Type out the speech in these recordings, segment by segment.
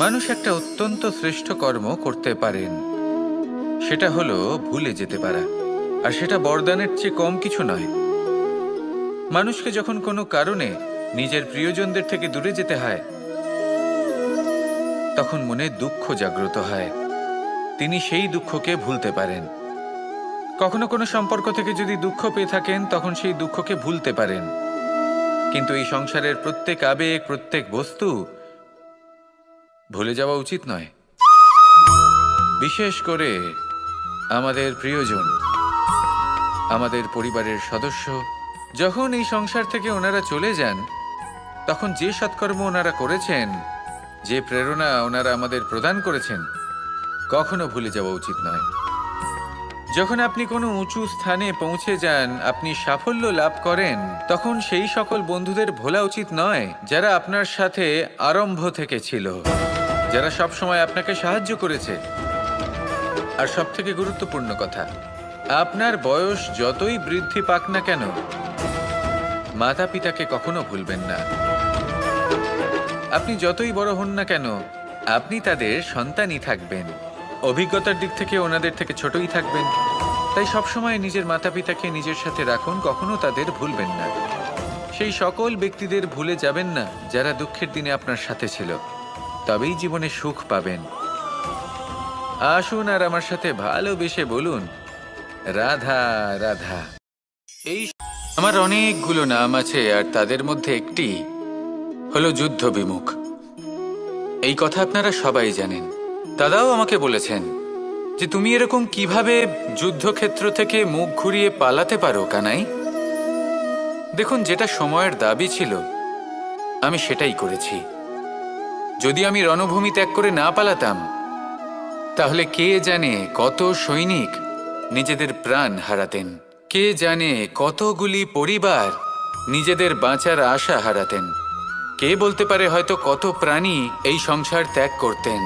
মানুষ একটা অত্যন্ত শ্রেষ্ঠ কর্ম করতে পারেন, সেটা হলো ভুলে যেতে পারা। আর সেটা বরদানের চেয়ে কম কিছু নয়। মানুষকে যখন কোনো কারণে নিজের প্রিয়জনদের থেকে দূরে যেতে হয়, তখন মনে দুঃখ জাগ্রত হয়। তিনি সেই দুঃখকে ভুলতে পারেন। কখনো কোনো সম্পর্ক থেকে যদি দুঃখ পেয়ে থাকেন, তখন সেই দুঃখকে ভুলতে পারেন। কিন্তু এই সংসারের প্রত্যেক আবেগ, প্রত্যেক বস্তু ভুলে যাওয়া উচিত নয়। বিশেষ করে আমাদের প্রিয়জন, আমাদের পরিবারের সদস্য, যখন এই সংসার থেকে ওনারা চলে যান, তখন যে সৎকর্ম ওনারা করেছেন, যে প্রেরণা ওনারা আমাদের প্রদান করেছেন, কখনো ভুলে যাওয়া উচিত নয়। যখন আপনি কোনো উঁচু স্থানে পৌঁছে যান, আপনি সাফল্য লাভ করেন, তখন সেই সকল বন্ধুদের ভোলা উচিত নয় যারা আপনার সাথে আরম্ভ থেকে ছিল, যারা সব সময় আপনাকে সাহায্য করেছে। আর সবথেকে গুরুত্বপূর্ণ কথা, আপনার বয়স যতই বৃদ্ধি পাক না কেন, মাতা পিতাকে কখনো ভুলবেন না। আপনি যতই বড় হন না কেন, আপনি তাদের সন্তানই থাকবেন। অভিজ্ঞতার দিক থেকে ওনাদের থেকে ছোটই থাকবেন। তাই সবসময় নিজের মাতা পিতাকে নিজের সাথে রাখুন, কখনো তাদের ভুলবেন না। সেই সকল ব্যক্তিদের ভুলে যাবেন না যারা দুঃখের দিনে আপনার সাথে ছিল, তবেই জীবনে সুখ পাবেন। আসুন আর আমার সাথে ভালোবেসে বলুন, রাধা রাধা। এই আমার অনেকগুলো নাম আছে, আর তাদের মধ্যে একটি হলো যুদ্ধ বিমুখ। এই কথা আপনারা সবাই জানেন। দাদাও আমাকে বলেছেন যে তুমি এরকম কিভাবে যুদ্ধক্ষেত্র থেকে মুখ ঘুরিয়ে পালাতে পারো কানাই। দেখুন, যেটা সময়ের দাবি ছিল আমি সেটাই করেছি। যদি আমি রণভূমি ত্যাগ করে না পালাতাম, তাহলে কে জানে কত সৈনিক নিজেদের প্রাণ হারাতেন, কে জানে কতগুলি পরিবার নিজেদের বাঁচার আশা হারাতেন, কে বলতে পারে হয়তো কত প্রাণী এই সংসার ত্যাগ করতেন।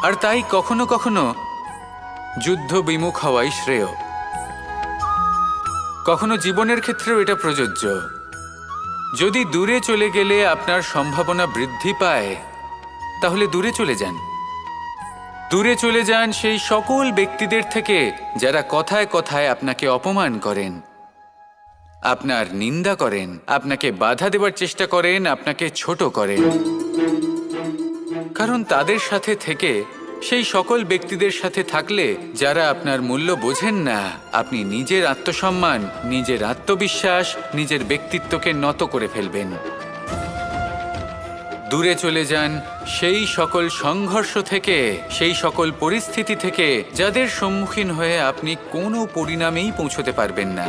আর তাই কখনো কখনো যুদ্ধ বিমুখ হওয়াই শ্রেয়। কখনো জীবনের ক্ষেত্রেও এটা প্রযোজ্য। যদি দূরে চলে গেলে আপনার সম্ভাবনা বৃদ্ধি পায়, তাহলে দূরে চলে যান। দূরে চলে যান সেই সকল ব্যক্তিদের থেকে যারা কথায় কথায় আপনাকে অপমান করেন, আপনার নিন্দা করেন, আপনাকে বাধা দেওয়ার চেষ্টা করেন, আপনাকে ছোট করেন। কারণ তাদের সাথে থেকে, সেই সকল ব্যক্তিদের সাথে থাকলে যারা আপনার মূল্য বোঝেন না, আপনি নিজের আত্মসম্মান, নিজের আত্মবিশ্বাস, নিজের ব্যক্তিত্বকে নত করে ফেলবেন। দূরে চলে যান সেই সকল সংঘর্ষ থেকে, সেই সকল পরিস্থিতি থেকে যাদের সম্মুখীন হয়ে আপনি কোনো পরিণামেই পৌঁছতে পারবেন না।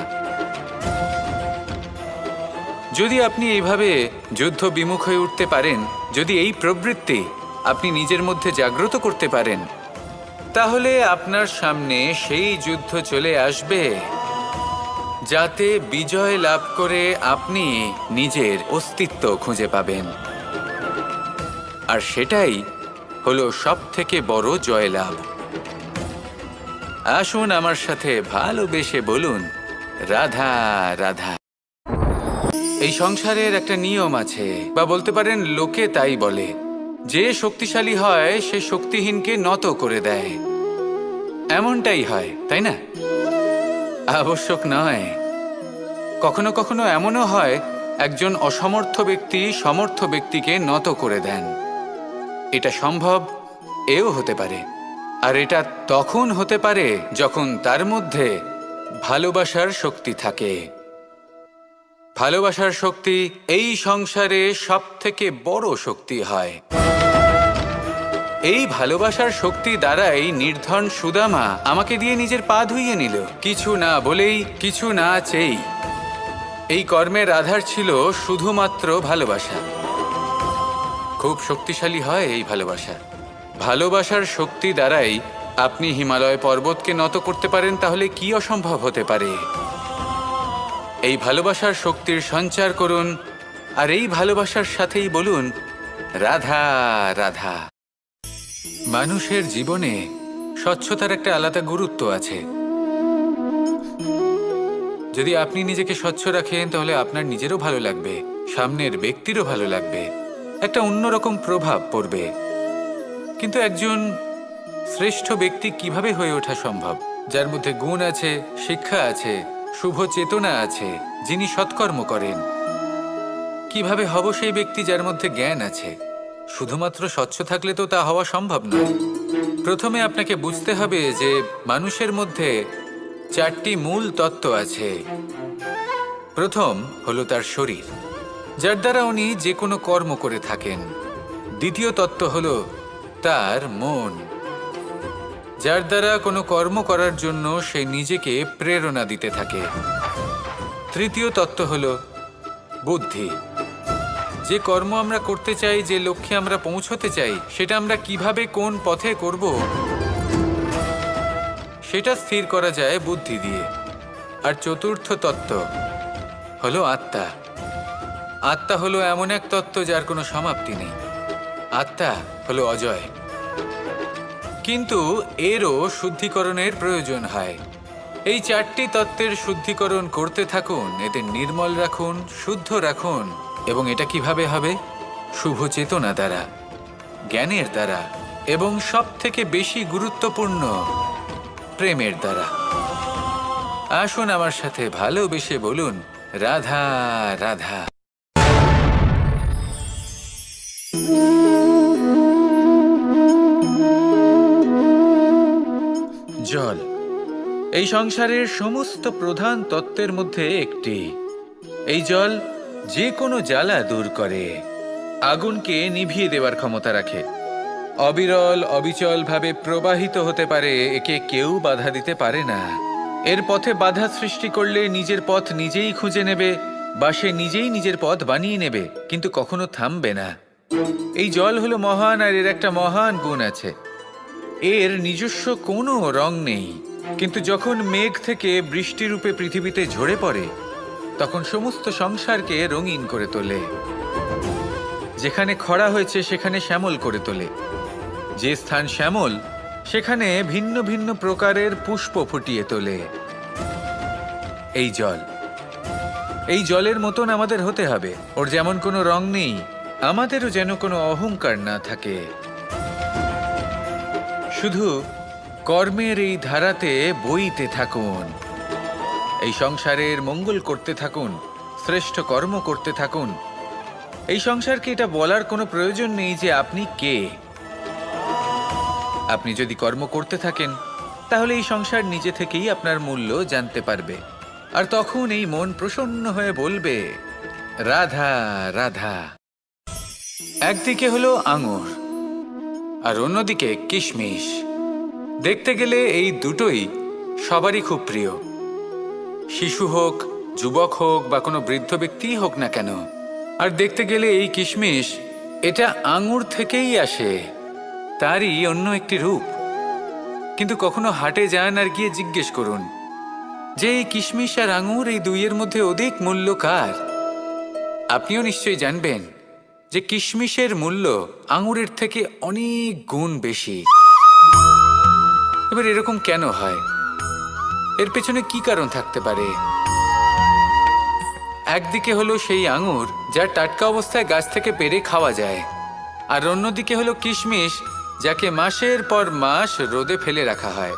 যদি আপনি এইভাবে যুদ্ধ বিমুখ হয়ে উঠতে পারেন, যদি এই প্রবৃত্তি আপনি নিজের মধ্যে জাগ্রত করতে পারেন, তাহলে আপনার সামনে সেই যুদ্ধ চলে আসবে যাতে বিজয় লাভ করে আপনি নিজের অস্তিত্ব খুঁজে পাবেন। আর সেটাই হলো সবথেকে বড় জয়লাভ। আসুন আমার সাথে ভালোবেসে বলুন, রাধা রাধা। এই সংসারের একটা নিয়ম আছে, বা বলতে পারেন লোকে তাই বলে, যে শক্তিশালী হয় সে শক্তিহীনকে নত করে দেয়। এমনটাই হয়, তাই না? আবশ্যক নয়। কখনো কখনো এমনও হয় একজন অসমর্থ ব্যক্তি সমর্থ ব্যক্তিকে নত করে দেন। এটা সম্ভব, এও হতে পারে। আর এটা তখন হতে পারে যখন তার মধ্যে ভালোবাসার শক্তি থাকে। ভালোবাসার শক্তি এই সংসারে সবথেকে বড় শক্তি হয়। এই ভালোবাসার শক্তি দ্বারাই নির্ধন সুদামা আমাকে দিয়ে নিজের পা ধুইয়ে নিল, কিছু না বলেই, কিছু না চেয়েই। এই কর্মের আধার ছিল শুধুমাত্র ভালোবাসা। খুব শক্তিশালী হয় এই ভালোবাসা। ভালোবাসার শক্তি দ্বারাই আপনি হিমালয় পর্বতকে নত করতে পারেন, তাহলে কি অসম্ভব হতে পারে? এই ভালোবাসার শক্তির সঞ্চার করুন, আর এই ভালোবাসার সাথেই বলুন, রাধা রাধা। মানুষের জীবনে স্বচ্ছতার একটা আলাদা গুরুত্ব আছে। যদি আপনি নিজেকে স্বচ্ছ রাখেন, তাহলে আপনার নিজেরও ভালো লাগবে, সামনের ব্যক্তিরও ভালো লাগবে। একটা অন্যরকম প্রভাব পড়বে। কিন্তু একজন শ্রেষ্ঠ ব্যক্তি কিভাবে হয়ে ওঠা সম্ভব? যার মধ্যে গুণ আছে, শিক্ষা আছে, শুভ চেতনা আছে, যিনি সৎকর্ম করেন। কিভাবে হব সেই ব্যক্তি যার মধ্যে জ্ঞান আছে? শুধুমাত্র স্বচ্ছ থাকলে তো তা হওয়া সম্ভব নয়। প্রথমে আপনাকে বুঝতে হবে যে মানুষের মধ্যে 4টি মূল তত্ত্ব আছে। প্রথম হলো তার শরীর, যার দ্বারা উনি যে কোনো কর্ম করে থাকেন। দ্বিতীয় তত্ত্ব হলো তার মন, যার দ্বারা কোনো কর্ম করার জন্য সে নিজেকে প্রেরণা দিতে থাকে। তৃতীয় তত্ত্ব হলো বুদ্ধি, যে কর্ম আমরা করতে চাই, যে লক্ষ্যে আমরা পৌঁছতে চাই, সেটা আমরা কিভাবে কোন পথে করব সেটা স্থির করা যায় বুদ্ধি দিয়ে। আর চতুর্থ তত্ত্ব হলো আত্মা। আত্মা হলো এমন এক তত্ত্ব যার কোনো সমাপ্তি নেই। আত্মা হলো অজয়। কিন্তু এরও শুদ্ধিকরণের প্রয়োজন হয়। এই 4টি তত্ত্বের শুদ্ধিকরণ করতে থাকুন, এদের নির্মল রাখুন, শুদ্ধ রাখুন। এবং এটা কিভাবে হবে? শুভ চেতনা দ্বারা, জ্ঞানের দ্বারা, এবং সব থেকে বেশি গুরুত্বপূর্ণ প্রেমের দ্বারা। আসুন আমার সাথে ভালোবেসে বলুন, রাধা রাধা। জল এই সংসারের সমস্ত প্রধান তত্ত্বের মধ্যে একটি। এই জল যে কোনো জ্বালা দূর করে, আগুনকে নিভিয়ে দেওয়ার ক্ষমতা রাখে, অবিরল অবিচলভাবে প্রবাহিত হতে পারে, একে কেউ বাধা দিতে পারে না। এর পথে বাধা সৃষ্টি করলে নিজের পথ নিজেই খুঁজে নেবে বা সে নিজেই নিজের পথ বানিয়ে নেবে, কিন্তু কখনো থামবে না। এই জল হলো মহান, আর এর একটা মহান গুণ আছে, এর নিজস্ব কোনো রং নেই। কিন্তু যখন মেঘ থেকে বৃষ্টিরূপে পৃথিবীতে ঝরে পড়ে, তখন সমস্ত সংসারকে রঙিন করে তোলে। যেখানে খরা হয়েছে সেখানে শ্যামল করে তোলে। যে স্থান শ্যামল সেখানে ভিন্ন ভিন্ন প্রকারের পুষ্প ফুটিয়ে তোলে। এই জল, এই জলের মতন আমাদের হতে হবে। ওর যেমন কোনো রং নেই, আমাদেরও যেন কোনো অহংকার না থাকে। শুধু কর্মের এই ধারাতে বইতে থাকুন, এই সংসারের মঙ্গল করতে থাকুন, শ্রেষ্ঠ কর্ম করতে থাকুন। এই সংসারকে এটা বলার কোনো প্রয়োজন নেই যে আপনি কে। আপনি যদি কর্ম করতে থাকেন, তাহলে এই সংসার নিজে থেকেই আপনার মূল্য জানতে পারবে। আর তখন এই মন প্রসন্ন হয়ে বলবে, রাধা রাধা। একদিকে হলো আঙুর আর অন্যদিকে কিশমিশ। দেখতে গেলে এই দুটোই সবারই খুব প্রিয়। শিশু হোক, যুবক হোক বা কোনো বৃদ্ধ ব্যক্তিই হোক না কেন। আর দেখতে গেলে এই কিশমিশ, এটা আঙুর থেকেই আসে, তারই অন্য একটি রূপ। কিন্তু কখনো হাটে যান আর গিয়ে জিজ্ঞেস করুন যে এই কিশমিশ আর আঙুর, এই দুইয়ের মধ্যে অধিক মূল্য কার? আপনিও নিশ্চয়ই জানবেন যে কিশমিশের মূল্য আঙুরের থেকে অনেক গুণ বেশি। এবার এরকম কেন হয়? এর পেছনে কি কারণ থাকতে পারে? একদিকে হলো সেই আঙুর যা টাটকা অবস্থায় গাছ থেকে পেড়ে খাওয়া যায়, আর অন্যদিকে হলো কিশমিশ যাকে মাসের পর মাস রোদে ফেলে রাখা হয়।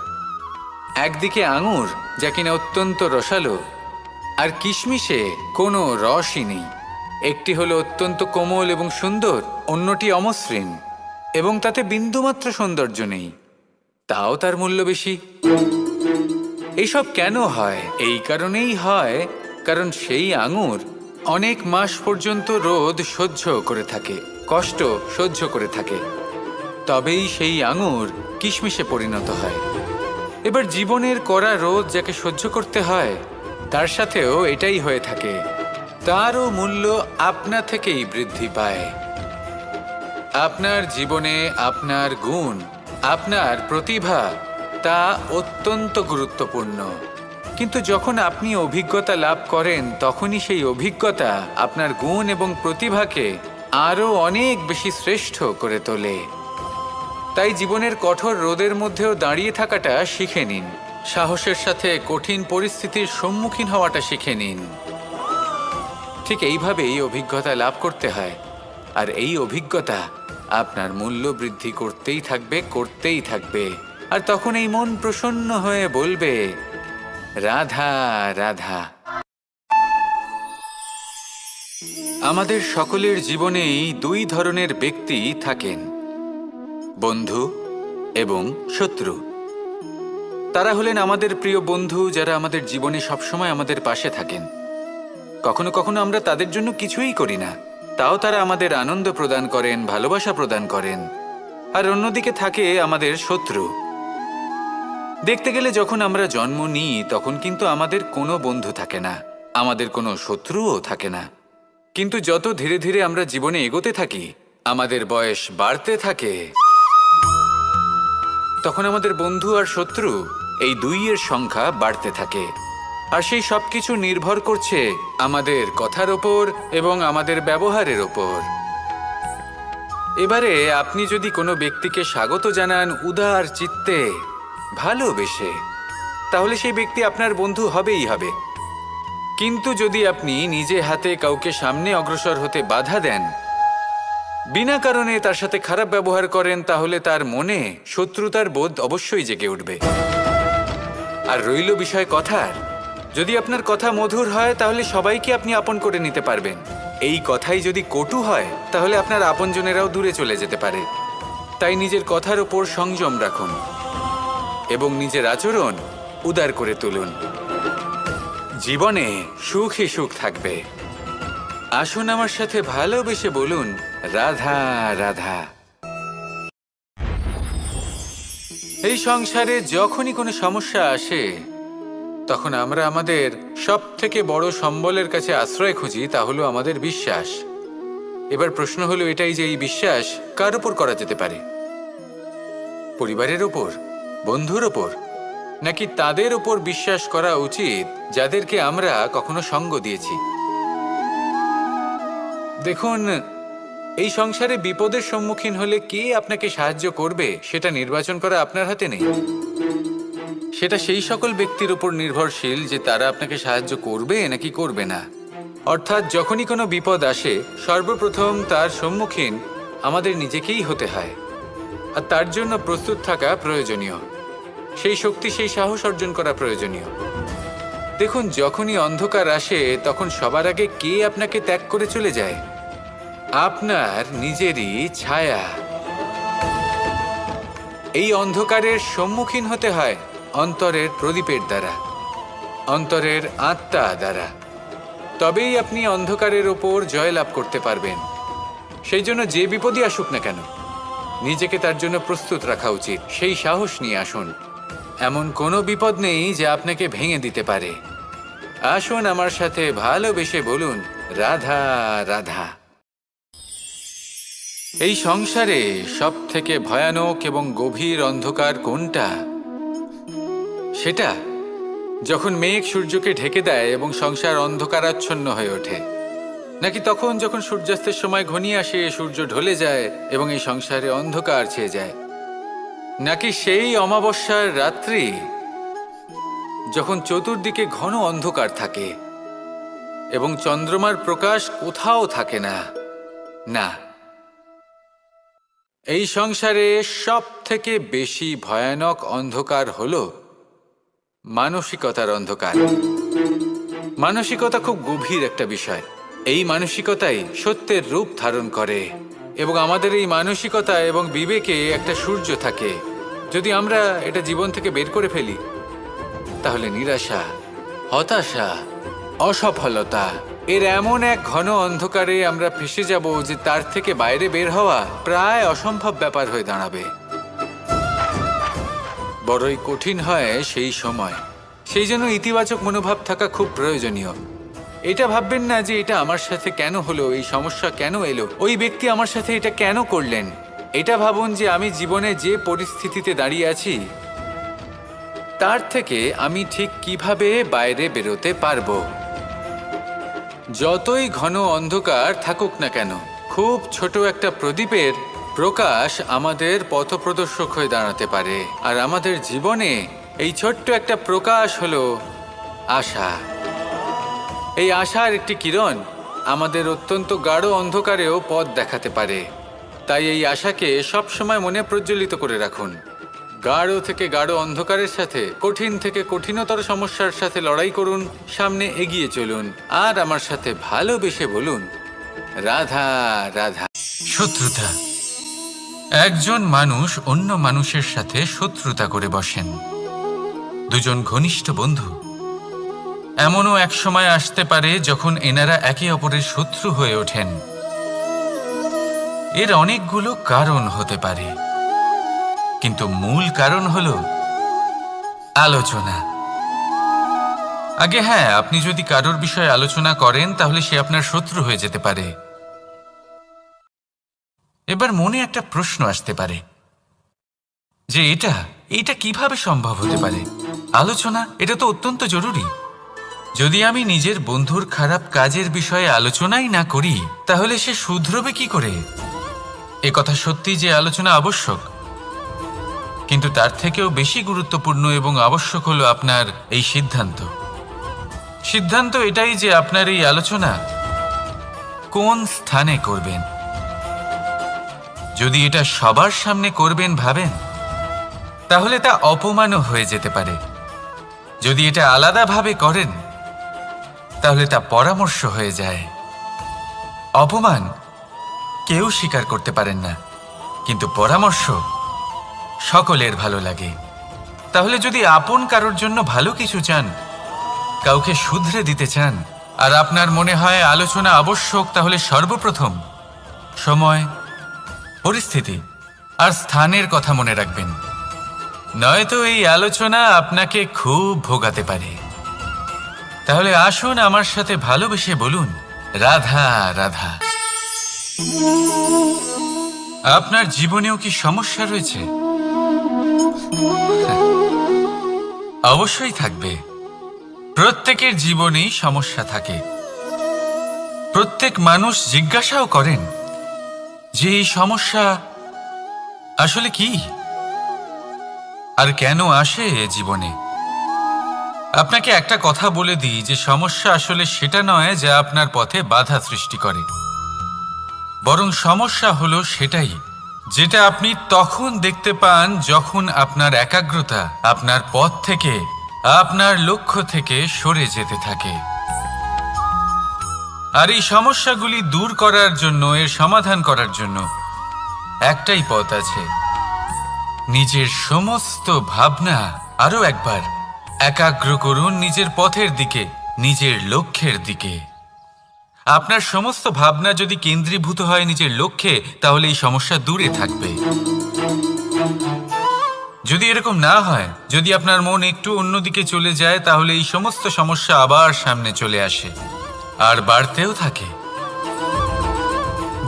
একদিকে আঙুর যা কিনা অত্যন্ত রসালো, আর কিশমিশে কোনো রসই নেই। একটি হলো অত্যন্ত কোমল এবং সুন্দর, অন্যটি অমসৃণ এবং তাতে বিন্দুমাত্র সৌন্দর্য নেই, তাও তার মূল্য বেশি। এইসব কেন হয়? এই কারণেই হয় কারণ সেই আঙুর অনেক মাস পর্যন্ত রোদ সহ্য করে থাকে, কষ্ট সহ্য করে থাকে, তবেই সেই আঙুর কিশমিশে পরিণত হয়। এবার জীবনের কড়া রোদ যাকে সহ্য করতে হয়, তার সাথেও এটাই হয়ে থাকে। তারও মূল্য আপনা থেকেই বৃদ্ধি পায়। আপনার জীবনে আপনার গুণ, আপনার প্রতিভা, তা অত্যন্ত গুরুত্বপূর্ণ। কিন্তু যখন আপনি অভিজ্ঞতা লাভ করেন, তখনই সেই অভিজ্ঞতা আপনার গুণ এবং প্রতিভাকে আরও অনেক বেশি শ্রেষ্ঠ করে তোলে। তাই জীবনের কঠোর রোদের মধ্যেও দাঁড়িয়ে থাকাটা শিখে নিন, সাহসের সাথে কঠিন পরিস্থিতির সম্মুখীন হওয়াটা শিখে নিন। ঠিক এইভাবেই অভিজ্ঞতা লাভ করতে হয়। আর এই অভিজ্ঞতা আপনার মূল্য বৃদ্ধি করতেই থাকবে। আর তখন এই মন প্রসন্ন হয়ে বলবে, রাধা রাধা। আমাদের সকলের জীবনেই দুই ধরনের ব্যক্তি থাকেন, বন্ধু এবং শত্রু। তারা হলেন আমাদের প্রিয় বন্ধু, যারা আমাদের জীবনে সবসময় আমাদের পাশে থাকেন। কখনো কখনো আমরা তাদের জন্য কিছুই করি না, তাও তারা আমাদের আনন্দ প্রদান করেন, ভালোবাসা প্রদান করেন। আর অন্যদিকে থাকে আমাদের শত্রু। দেখতে গেলে যখন আমরা জন্ম নিই তখন কিন্তু আমাদের কোনো বন্ধু থাকে না, আমাদের কোনো শত্রুও থাকে না। কিন্তু যত ধীরে ধীরে আমরা জীবনে এগোতে থাকি, আমাদের বয়স বাড়তে থাকে, তখন আমাদের বন্ধু আর শত্রু এই দুইয়ের সংখ্যা বাড়তে থাকে। আর সেই সবকিছু নির্ভর করছে আমাদের কথার ওপর এবং আমাদের ব্যবহারের ওপর। এবারে আপনি যদি কোনো ব্যক্তিকে স্বাগত জানান উদার চিত্তে, ভালোবেসে, তাহলে সেই ব্যক্তি আপনার বন্ধু হবেই হবে। কিন্তু যদি আপনি নিজে হাতে কাউকে সামনে অগ্রসর হতে বাধা দেন, বিনা কারণে তার সাথে খারাপ ব্যবহার করেন, তাহলে তার মনে শত্রুতার বোধ অবশ্যই জেগে উঠবে। আর রইল বিষয় কথার, যদি আপনার কথা মধুর হয় তাহলে সবাইকে আপনি আপন করে নিতে পারবেন। এই কথাই যদি কটু হয় তাহলে আপনার আপনজনেরাও দূরে চলে যেতে পারে। তাই নিজের কথার ওপর সংযম রাখুন এবং নিজের আচরণ উদার করে তুলুন। জীবনে সুখে সুখ থাকবে। আসুন আমার সাথে ভালোবেসে বলুন, রাধা রাধা। এই সংসারে যখনই কোনো সমস্যা আসে তখন আমরা আমাদের সব থেকে বড় সম্বলের কাছে আশ্রয় খুঁজি, তা হলো আমাদের বিশ্বাস। এবার প্রশ্ন হলো এটাই যে এই বিশ্বাস কার উপর করা যেতে পারে? পরিবারের ওপর, বন্ধুর ওপর, নাকি তাদের ওপর বিশ্বাস করা উচিত যাদেরকে আমরা কখনো সঙ্গ দিয়েছি? দেখুন, এই সংসারে বিপদের সম্মুখীন হলে কে আপনাকে সাহায্য করবে সেটা নির্বাচন করা আপনার হাতে নেই। সেটা সেই সকল ব্যক্তির উপর নির্ভরশীল যে তারা আপনাকে সাহায্য করবে নাকি করবে না। অর্থাৎ যখনই কোনো বিপদ আসে সর্বপ্রথম তার সম্মুখীন আমাদের নিজেকেই হতে হয়। আর তার জন্য প্রস্তুত থাকা প্রয়োজনীয়, সেই শক্তি, সেই সাহস অর্জন করা প্রয়োজনীয়। দেখুন, যখনই অন্ধকার আসে তখন সবার আগে কে আপনাকে ত্যাগ করে চলে যায়? আপনার নিজেরই ছায়া। এই অন্ধকারের সম্মুখীন হতে হয় অন্তরের প্রদীপের দ্বারা, অন্তরের আত্মা দ্বারা। তবেই আপনি অন্ধকারের ওপর জয়লাভ করতে পারবেন। সেই জন্য যে বিপদই আসুক না কেন নিজেকে তার জন্য প্রস্তুত রাখা উচিত। সেই সাহস নিয়ে আসুন। এমন কোনো বিপদ নেই যে আপনাকে ভেঙে দিতে পারে। আসুন আমার সাথে ভালোবেসে বলুন, রাধা রাধা। এই সংসারে সব থেকে ভয়ানক এবং গভীর অন্ধকার কোনটা? সেটা যখন মেঘ সূর্যকে ঢেকে দেয় এবং সংসার অন্ধকারাচ্ছন্ন হয়ে ওঠে, নাকি তখন যখন সূর্যাস্তের সময় ঘনিয়ে আসে, সূর্য ঢলে যায় এবং এই সংসারে অন্ধকার ছেয়ে যায়, নাকি সেই অমাবস্যার রাত্রি যখন চতুর্দিকে ঘন অন্ধকার থাকে এবং চন্দ্রমার প্রকাশ কোথাও থাকে না? না, এই সংসারে সব থেকে বেশি ভয়ানক অন্ধকার হলো মানসিকতার অন্ধকার। মানসিকতা খুব গভীর একটা বিষয়। এই মানসিকতাই সত্যের রূপ ধারণ করে এবং আমাদের এই মানসিকতা এবং বিবেকে একটা সূর্য থাকে। যদি আমরা এটা জীবন থেকে বের করে ফেলি তাহলে নিরাশা, হতাশা, অসফলতা এর এমন এক ঘন অন্ধকারে আমরা ফেসে যাব যে তার থেকে বাইরে বের হওয়া প্রায় অসম্ভব ব্যাপার হয়ে দাঁড়াবে। বড়ই কঠিন হয় সেই সময়। সেই জন্য ইতিবাচক মনোভাব থাকা খুব প্রয়োজনীয়। এটা ভাববেন না যে এটা আমার সাথে কেন হলো, এই সমস্যা কেন এলো, ওই ব্যক্তি আমার সাথে এটা কেন করলেন। এটা ভাবুন যে আমি জীবনে যে পরিস্থিতিতে দাঁড়িয়ে আছি তার থেকে আমি ঠিক কিভাবে বাইরে বেরোতে পারবো। যতই ঘন অন্ধকার থাকুক না কেন, খুব ছোট একটা প্রদীপের প্রকাশ আমাদের পথপ্রদর্শক হয়ে দাঁড়াতে পারে। আর আমাদের জীবনে এই ছোট্ট একটা প্রকাশ হলো আশা। এই আশার একটি কিরণ আমাদের অত্যন্ত গাঢ় অন্ধকারেও পথ দেখাতে পারে। তাই এই আশাকে সবসময় মনে প্রজ্বলিত করে রাখুন। গাঢ় থেকে গাঢ় অন্ধকারের সাথে, কঠিন থেকে কঠিনতর সমস্যার সাথে লড়াই করুন, সামনে এগিয়ে চলুন, আর আমার সাথে ভালোবেসে বলুন, রাধা রাধা। শত্রুতা। একজন মানুষ অন্য মানুষের সাথে শত্রুতা করে বসেন। দুজন ঘনিষ্ঠ বন্ধু, এমনও এক সময় আসতে পারে যখন এনারা একে অপরের শত্রু হয়ে ওঠেন। এর অনেকগুলো কারণ হতে পারে, কিন্তু মূল কারণ হলো আলোচনা। আগে হ্যাঁ, আপনি যদি কারোর বিষয়ে আলোচনা করেন তাহলে সে আপনার শত্রু হয়ে যেতে পারে। এবার মনে একটা প্রশ্ন আসতে পারে যে এটা কিভাবে সম্ভব হতে পারে? আলোচনা, এটা তো অত্যন্ত জরুরি। যদি আমি নিজের বন্ধুর খারাপ কাজের বিষয়ে আলোচনাই না করি তাহলে সে শুধরবে কি করে? এ কথা সত্যি যে আলোচনা আবশ্যক, কিন্তু তার থেকেও বেশি গুরুত্বপূর্ণ এবং আবশ্যক হলো আপনার এই সিদ্ধান্ত এটাই যে আপনার এই আলোচনা কোন স্থানে করবেন। যদি এটা সবার সামনে করবেন ভাবেন, তাহলে তা অপমানও হয়ে যেতে পারে। যদি এটা আলাদাভাবে করেন তাহলে তা পরামর্শ হয়ে যায়। অপমান কেউ স্বীকার করতে পারেন না, কিন্তু পরামর্শ সকলের ভালো লাগে। তাহলে যদি আপন কারোর জন্য ভালো কিছু চান, কাউকে শুধরে দিতে চান, আর আপনার মনে হয় আলোচনা আবশ্যক, তাহলে সর্বপ্রথম সময়, পরিস্থিতি আর স্থানের কথা মনে রাখবেন। নয়তো এই আলোচনা আপনাকে খুব ভোগাতে পারে। তাহলে আসুন আমার সাথে ভালোবেসে বলুন, রাধা রাধা। আপনার জীবনেও কি সমস্যা রয়েছে? অবশ্যই থাকবে। প্রত্যেকের জীবনেই সমস্যা থাকে। প্রত্যেক মানুষ জিজ্ঞাসাও করেন যে এই সমস্যা আসলে কি আর কেন আসে জীবনে। আপনাকে একটা কথা বলে দিই যে সমস্যা আসলে সেটা নয় যা আপনার পথে বাধা সৃষ্টি করে, বরং সমস্যা হলো সেটাই যেটা আপনি তখন দেখতে পান যখন আপনার একাগ্রতা আপনার পথ থেকে, আপনার লক্ষ্য থেকে সরে যেতে থাকে। আর এই সমস্যাগুলি দূর করার জন্য, এর সমাধান করার জন্য একটাই পথ আছে। নিজের সমস্ত ভাবনা আরো একবার একাগ্র করুন নিজের পথের দিকে, নিজের লক্ষ্যের দিকে। আপনার সমস্ত ভাবনা যদি কেন্দ্রীভূত হয় নিজের লক্ষ্যে, তাহলে এই সমস্যা দূরে থাকবে। যদি এরকম না হয়, যদি আপনার মন একটু অন্যদিকে চলে যায়, তাহলে এই সমস্ত সমস্যা আবার সামনে চলে আসে আর বাড়তেও থাকে।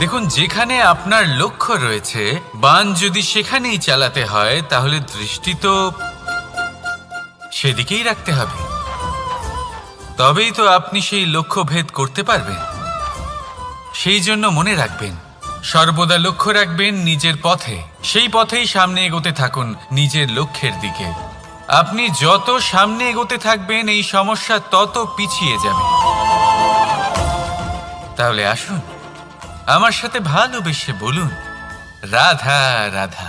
দেখুন, যেখানে আপনার লক্ষ্য রয়েছে, বান যদি সেখানেই চালাতে হয়, তাহলে দৃষ্টি তো সেদিকেই রাখতে হবে। তবেই তো আপনি সেই লক্ষ্য ভেদ করতে পারবেন। সেই জন্য মনে রাখবেন, সর্বদা লক্ষ্য রাখবেন নিজের পথে, সেই পথেই সামনে এগোতে থাকুন নিজের লক্ষ্যের দিকে। আপনি যত সামনে এগোতে থাকবেন এই সমস্যা তত পিছিয়ে যাবে। তাহলে আসুন আমার সাথে ভালোবেসে বলুন, রাধা রাধা।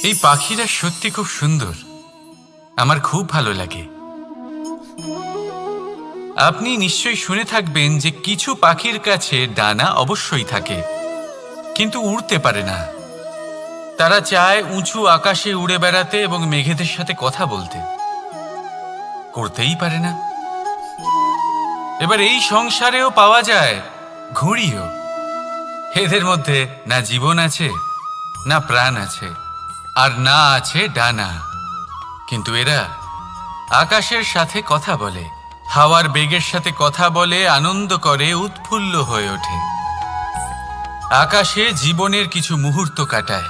এই পাখিরা সত্যি খুব সুন্দর, আমার খুব ভালো লাগে। আপনি নিশ্চয়ই শুনে থাকবেন যে কিছু পাখির কাছে ডানা অবশ্যই থাকে, কিন্তু উড়তে পারে না। তারা চায় উঁচু আকাশে উড়ে বেড়াতে এবং মেঘেদের সাথে কথা বলতে, করতেই পারে না। এবার এই সংসারেও পাওয়া যায় ঘুড়িও। এদের মধ্যে না জীবন আছে, না প্রাণ আছে, আর না আছে ডানা, কিন্তু এরা আকাশের সাথে কথা বলে, হাওয়ার বেগের সাথে কথা বলে, আনন্দ করে, উৎফুল্ল হয়ে ওঠে। আকাশে জীবনের কিছু মুহূর্ত কাটায়।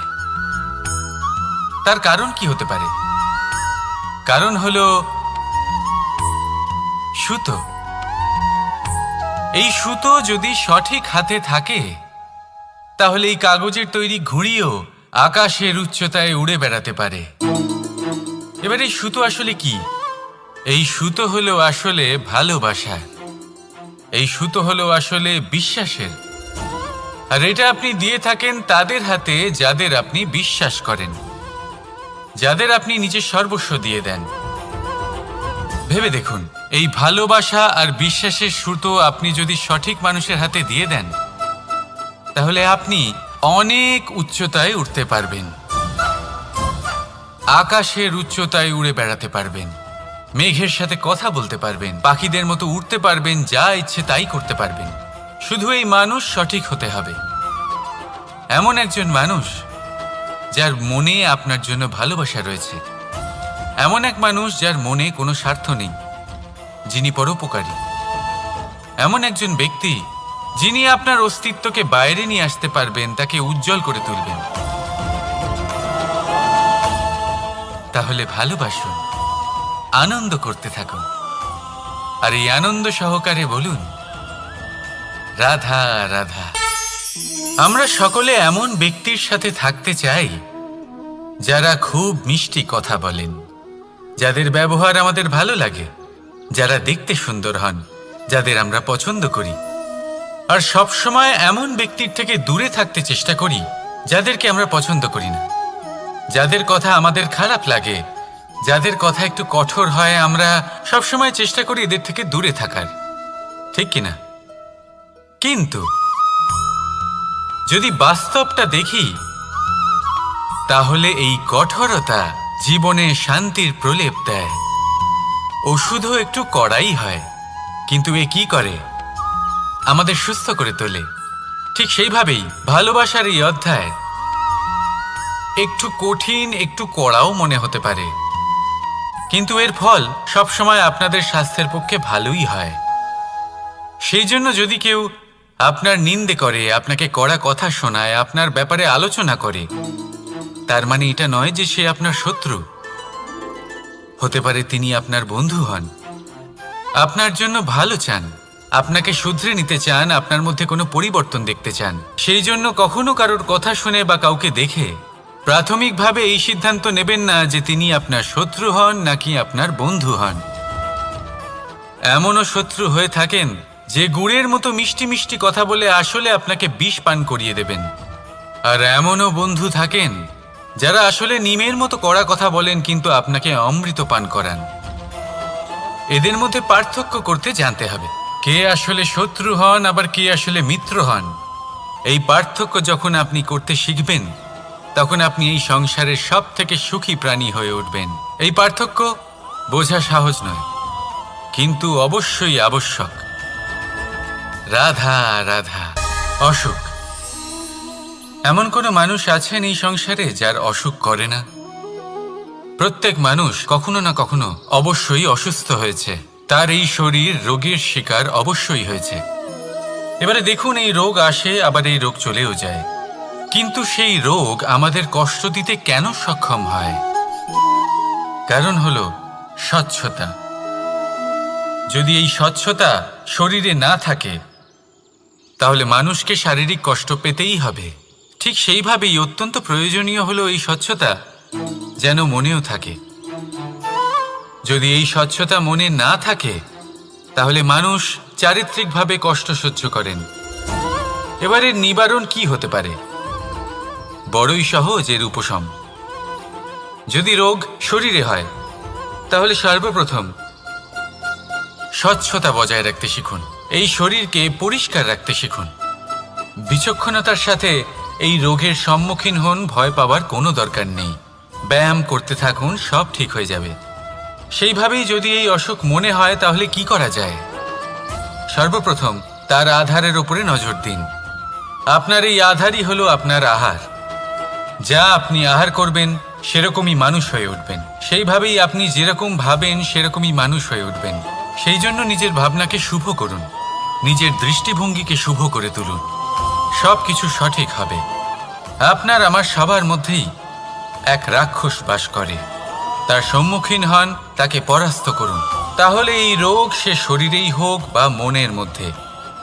তার কারণ কি হতে পারে? কারণ হলো সুতো। এই সুতো যদি সঠিক হাতে থাকে, তাহলে এই কাগজের তৈরি ঘুড়িও আকাশের উচ্চতায় উড়ে বেড়াতে পারে। এবার এই সুতো আসলে কি? এই সুতো হলো আসলে ভালোবাসা। এই সুতো হলো আসলে বিশ্বাসের, আর এটা আপনি দিয়ে থাকেন তাদের হাতে যাদের আপনি বিশ্বাস করেন, যাদের আপনি নিজের সর্বস্ব দিয়ে দেন। ভেবে দেখুন, এই ভালোবাসা আর বিশ্বাসের সুতো আপনি যদি সঠিক মানুষের হাতে দিয়ে দেন, তাহলে আপনি অনেক উচ্চতায় উঠতে পারবেন, আকাশের উচ্চতায় উড়ে বেড়াতে পারবেন, মেঘের সাথে কথা বলতে পারবেন, পাখিদের মতো উড়তে পারবেন, যা ইচ্ছে তাই করতে পারবেন। শুধু এই মানুষ সঠিক হতে হবে, এমন একজন মানুষ যার মনে আপনার জন্য ভালোবাসা রয়েছে, এমন এক মানুষ যার মনে কোনো স্বার্থ নেই, যিনি পরোপকারী, এমন একজন ব্যক্তি যিনি আপনার অস্তিত্বকে বাইরে নিয়ে আসতে পারবেন, তাকে উজ্জ্বল করে তুলবেন। তাহলে ভালোবাসুন, আনন্দ করতে থাকুন, আর এই আনন্দ সহকারে বলুন, রাধা রাধা। আমরা সকলে এমন ব্যক্তির সাথে থাকতে চাই যারা খুব মিষ্টি কথা বলেন, যাদের ব্যবহার আমাদের ভালো লাগে, যারা দেখতে সুন্দর হন, যাদের আমরা পছন্দ করি। আর সব সময় এমন ব্যক্তির থেকে দূরে থাকতে চেষ্টা করি যাদেরকে আমরা পছন্দ করি না, যাদের কথা আমাদের খারাপ লাগে, যাদের কথা একটু কঠোর হয়। আমরা সব সময় চেষ্টা করি এদের থেকে দূরে থাকার, ঠিক কিনা? কিন্তু যদি বাস্তবটা দেখি, তাহলে এই কঠোরতা জীবনে শান্তির প্রলেপ দেয়। ওষুধও একটু কড়াই হয়, কিন্তু এ কি করে? আমাদের সুস্থ করে তোলে। ঠিক সেইভাবেই ভালোবাসার এই অধ্যায় একটু কঠিন, একটু কড়াও মনে হতে পারে, কিন্তু এর ফল সবসময় আপনাদের স্বাস্থ্যের পক্ষে ভালোই হয়। সেই জন্য যদি কেউ আপনার নিন্দে করে, আপনাকে কড়া কথা শোনায়, আপনার ব্যাপারে আলোচনা করে, তার মানে এটা নয় যে সে আপনার শত্রু। হতে পারে তিনি আপনার বন্ধু হন, আপনার জন্য ভালো চান, আপনাকে শুধরে নিতে চান, আপনার মধ্যে কোনো পরিবর্তন দেখতে চান। সেই জন্য কখনো কারোর কথা শুনে বা কাউকে দেখে প্রাথমিকভাবে এই সিদ্ধান্ত নেবেন না যে তিনি আপনার শত্রু হন নাকি আপনার বন্ধু হন। এমনও শত্রু হয়ে থাকেন যে গুড়ের মতো মিষ্টি মিষ্টি কথা বলে আসলে আপনাকে বিষ পান করিয়ে দেবেন, আর এমনও বন্ধু থাকেন যারা আসলে নিমের মতো কড়া কথা বলেন কিন্তু আপনাকে অমৃত পান করান। এদের মধ্যে পার্থক্য করতে জানতে হবে, কে আসলে শত্রু হন আবার কে আসলে মিত্র হন। এই পার্থক্য যখন আপনি করতে শিখবেন, তখন আপনি এই সংসারের সব থেকে সুখী প্রাণী হয়ে উঠবেন। এই পার্থক্য বোঝা সহজ নয়, কিন্তু অবশ্যই আবশ্যক। রাধা রাধা। অসুখ। এমন কোনো মানুষ আছেন এই সংসারে যার অসুখ করে না? প্রত্যেক মানুষ কখনো না কখনো অবশ্যই অসুস্থ হয়েছে, তার এই শরীর রোগের শিকার অবশ্যই হয়েছে। এবারে দেখুন, এই রোগ আসে, আবার এই রোগ চলেও যায়, কিন্তু সেই রোগ আমাদের কষ্ট দিতে কেন সক্ষম হয়? কারণ হলো স্বচ্ছতা। যদি এই স্বচ্ছতা শরীরে না থাকে, তাহলে মানুষকে শারীরিক কষ্ট পেতেই হবে। ঠিক সেইভাবেই অত্যন্ত প্রয়োজনীয় হলো এই স্বচ্ছতা যেন মনেও থাকে। যদি এই স্বচ্ছতা মনে না থাকে, তাহলে মানুষ চারিত্রিকভাবে কষ্ট সহ্য করেন। এবারে নিবারণ কি হতে পারে? বড়ই সহজ এর উপশম। যদি রোগ শরীরে হয়, তাহলে সর্বপ্রথম স্বচ্ছতা বজায় রাখতে শিখুন, এই শরীরকে পরিষ্কার রাখতে শিখুন। বিচক্ষণতার সাথে এই রোগের সম্মুখীন হন, ভয় পাওয়ার কোনো দরকার নেই। ব্যায়াম করতে থাকুন, সব ঠিক হয়ে যাবে। সেইভাবেই যদি এই অসুখ মনে হয়, তাহলে কি করা যায়? সর্বপ্রথম তার আধারের উপরে নজর দিন। আপনার এই আধারই হলো আপনার আহার। যা আপনি আহার করবেন সেরকমই মানুষ হয়ে উঠবেন। সেইভাবেই আপনি যেরকম ভাবেন সেরকমই মানুষ হয়ে উঠবেন। সেই জন্য নিজের ভাবনাকে শুভ করুন, নিজের দৃষ্টিভঙ্গিকে শুভ করে তুলুন, সব কিছু সঠিক হবে। আপনার আমার সবার মধ্যেই এক রাক্ষস বাস করে, তার সম্মুখীন হন, তাকে পরাস্ত করুন। তাহলে এই রোগ সে শরীরেই হোক বা মনের মধ্যে,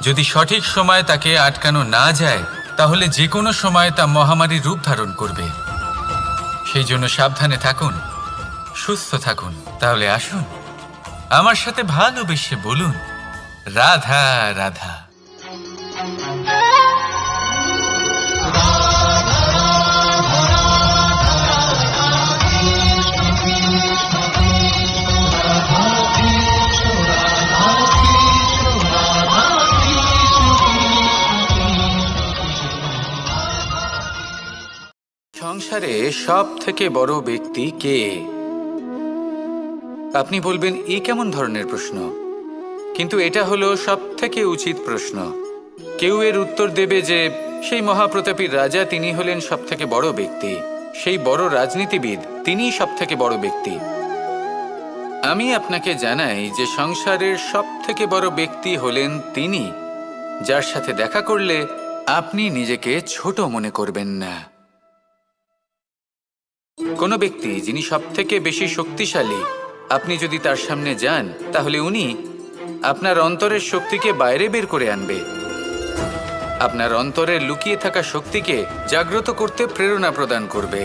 যদি সঠিক সময় তাকে আটকানো না যায়, তাহলে যে কোনো সময় তা মহামারীর রূপ ধারণ করবে। সেই জন্য সাবধানে থাকুন, সুস্থ থাকুন। তাহলে আসুন, আমার সাথে ভালোবেসে বলুন, রাধা রাধা। সংসারে সব থেকে বড় ব্যক্তি কে? আপনি বলবেন এ কেমন ধরনের প্রশ্ন, কিন্তু এটা হলো সব থেকে উচিত প্রশ্ন। কেউ এর উত্তর দেবে যে সেই মহাপ্রতাপী রাজা তিনি হলেন সব থেকে বড় ব্যক্তি, সেই বড় রাজনীতিবিদ তিনি সব থেকে বড় ব্যক্তি। আমি আপনাকে জানাই যে সংসারের সব থেকে বড় ব্যক্তি হলেন তিনি যার সাথে দেখা করলে আপনি নিজেকে ছোট মনে করবেন না। কোনো ব্যক্তি যিনি সব থেকে বেশি শক্তিশালী, আপনি যদি তার সামনে যান তাহলে উনি আপনার অন্তরের শক্তিকে বাইরে বের করে আনবে, আপনার অন্তরের লুকিয়ে থাকা শক্তিকে জাগ্রত করতে প্রেরণা প্রদান করবে।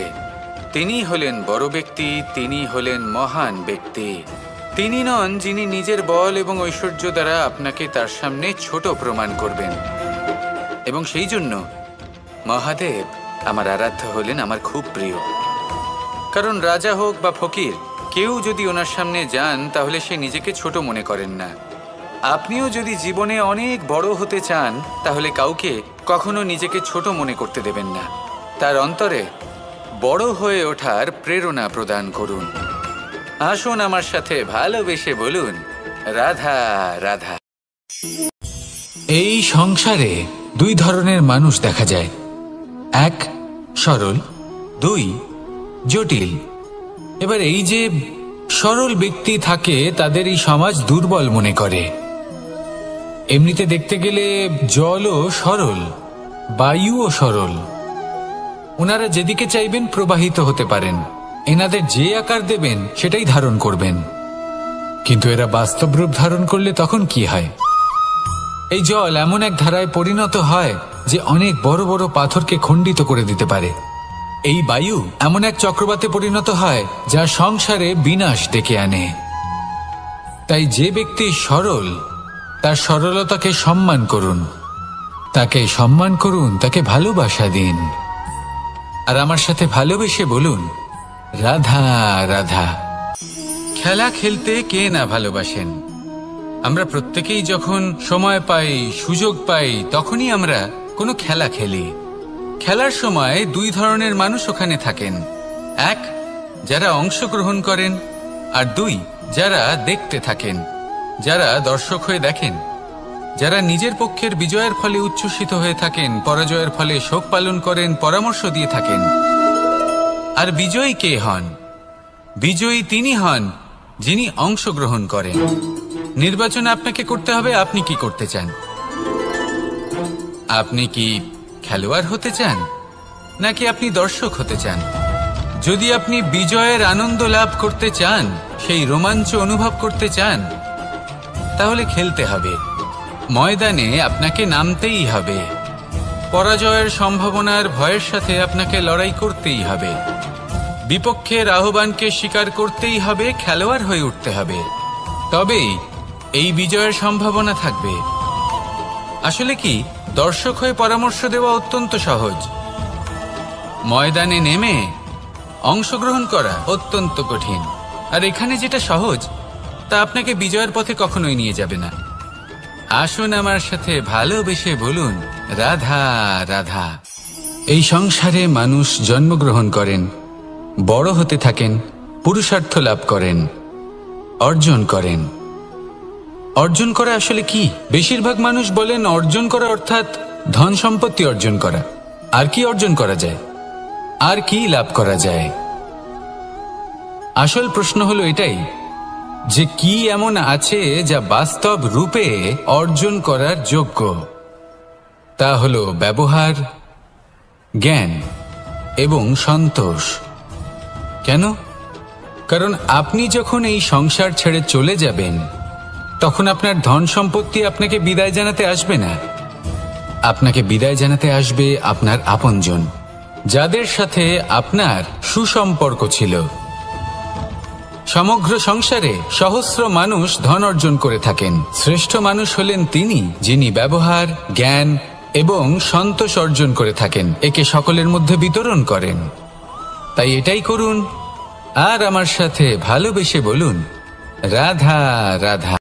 তিনি হলেন বড় ব্যক্তি, তিনি হলেন মহান ব্যক্তি। তিনি নন যিনি নিজের বল এবং ঐশ্বর্য দ্বারা আপনাকে তার সামনে ছোট প্রমাণ করবেন। এবং সেই জন্য মহাদেব আমার আরাধ্য হলেন আমার খুব প্রিয়। কারণ রাজা হোক বা ফকির, কেউ যদি ওনার সামনে যান তাহলে সে নিজেকে ছোট মনে করেন না। আপনিও যদি জীবনে অনেক বড় হতে চান তাহলে কাউকে কখনো নিজেকে ছোট মনে করতে দেবেন না। তার অন্তরে বড় হয়ে ওঠার প্রেরণা প্রদান করুন। আসুন আমার সাথে ভালোবেসে বলুন রাধা রাধা। এই সংসারে দুই ধরনের মানুষ দেখা যায়, এক সরল, দুই জটিল। এবার এই যে সরল ব্যক্তি থাকে তাদের এই সমাজ দুর্বল মনে করে। এমনিতে দেখতে গেলে জলও সরল, বায়ুও সরল। ওনারা যেদিকে চাইবেন প্রবাহিত হতে পারেন, এনাদের যে আকার দেবেন সেটাই ধারণ করবেন। কিন্তু এরা বাস্তব রূপ ধারণ করলে তখন কি হয়? এই জল এমন এক ধারায় পরিণত হয় যে অনেক বড় বড় পাথরকে খণ্ডিত করে দিতে পারে। এই বায়ু এমন এক চক্রবাতে পরিণত হয় যা সংসারে বিনাশ ডেকে আনে। তাই যে ব্যক্তি সরল তার সরলতাকে সম্মান করুন, তাকে সম্মান করুন, তাকে ভালোবাসা দিন। আর আমার সাথে ভালোবেসে বলুন রাধা রাধা। খেলা খেলতে কে না ভালোবাসেন? আমরা প্রত্যেকেই যখন সময় পাই, সুযোগ পাই, তখনই আমরা কোনো খেলা খেলি। খেলার সময় দুই ধরনের মানুষ ওখানে থাকেন, এক যারা অংশগ্রহণ করেন, আর দুই যারা দেখতে থাকেন, যারা দর্শক হয়ে দেখেন, যারা নিজের পক্ষের বিজয়ের ফলে উচ্ছ্বসিত হয়ে থাকেন, পরাজয়ের ফলে শোক পালন করেন, পরামর্শ দিয়ে থাকেন। আর বিজয়ী কে হন? বিজয়ী তিনি হন যিনি অংশগ্রহণ করেন। নির্বাচন আপনাকে করতে হবে, আপনি কি করতে চান? আপনি কি খেলোয়াড় হতে চান নাকি আপনি দর্শক হতে চান? যদি আপনি বিজয়ের আনন্দ লাভ করতে চান, সেই রোমাঞ্চ অনুভব করতে চান, তাহলে খেলতে হবে, ময়দানে আপনাকে নামতেই হবে। পরাজয়ের সম্ভাবনার ভয়ের সাথে আপনাকে লড়াই করতেই হবে, বিপক্ষের আহ্বানকে স্বীকার করতেই হবে, খেলোয়াড় হয়ে উঠতে হবে, তবেই এই বিজয়ের সম্ভাবনা থাকবে। আসলে কি, দর্শক হয়ে পরামর্শ দেওয়া অত্যন্ত সহজ, ময়দানে নেমে অংশগ্রহণ করা অত্যন্ত কঠিন। আর এখানে যেটা সহজ তা আপনাকে বিজয়ের পথে কখনোই নিয়ে যাবে না। আসুন আমার সাথে ভালোবেসে বলুন রাধা রাধা। এই সংসারে মানুষ জন্মগ্রহণ করেন, বড় হতে থাকেন, পুরুষার্থ লাভ করেন, অর্জন করেন। অর্জন করা আসলে কি? বেশিরভাগ মানুষ বলেন অর্জন করা অর্থাৎ ধন সম্পত্তি অর্জন করা। আর কি অর্জন করা যায়? আর কি লাভ করা যায়? আসল প্রশ্ন হলো এটাই যে কি এমন আছে যা বাস্তব রূপে অর্জন করার যোগ্য। তা হলো ব্যবহার, জ্ঞান এবং সন্তোষ। কেন? কারণ আপনি যখন এই সংসার ছেড়ে চলে যাবেন তখন আপনার ধন সম্পত্তি আপনাকে বিদায় জানাতে আসবে না। আপনাকে বিদায় জানাতে আসবে আপনার আপনজন, যাদের সাথে আপনার সুসম্পর্ক ছিল। সমগ্র সংসারে সহস্র মানুষ ধন অর্জন করে থাকেন। শ্রেষ্ঠ মানুষ হলেন তিনি, যিনি ব্যবহার, জ্ঞান এবং সন্তোষ অর্জন করে থাকেন, একে সকলের মধ্যে বিতরণ করেন। তাই এটাই করুন আর আমার সাথে ভালোবেসে বলুন, রাধা রাধা।